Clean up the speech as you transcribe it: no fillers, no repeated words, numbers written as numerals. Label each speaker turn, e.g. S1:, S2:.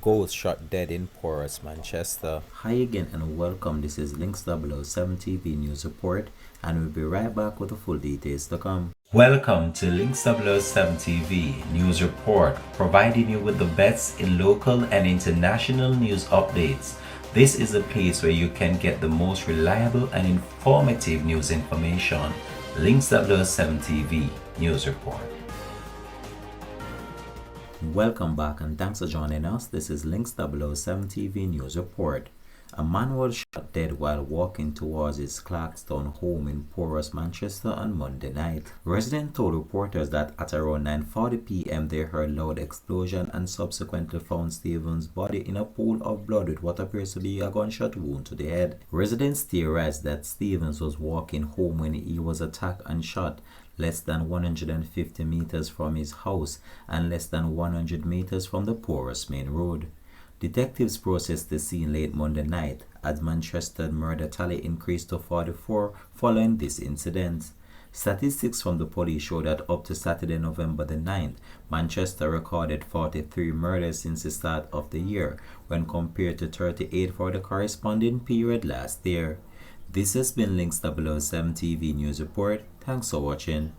S1: Ghost shot dead in Porus, Manchester.
S2: Hi again and welcome. This is Links 007 TV News Report, and we'll be right back with the full details to come. Welcome to Links 007 TV News Report, providing you with the best in local and international news updates. This is a place where you can get the most reliable and informative news information. Links 007 TV News Report. Welcome back and thanks for joining us. This is Links 007 TV News Report. A man was shot dead while walking towards his Clarkstown home in Porus, Manchester on Monday night. Residents told reporters that at around 9:40 p.m. they heard loud explosion and subsequently found Stephen's body in a pool of blood with what appears to be a gunshot wound to the head. Residents theorized that Stevens was walking home when he was attacked and shot less than 150 meters from his house and less than 100 meters from the Porus main road. Detectives processed the scene late Monday night as Manchester murder tally increased to 44 following this incident. Statistics from the police show that up to Saturday, November the 9th, Manchester recorded 43 murders since the start of the year, when compared to 38 for the corresponding period last year. This has been Links 007 TV News Report. Thanks for watching.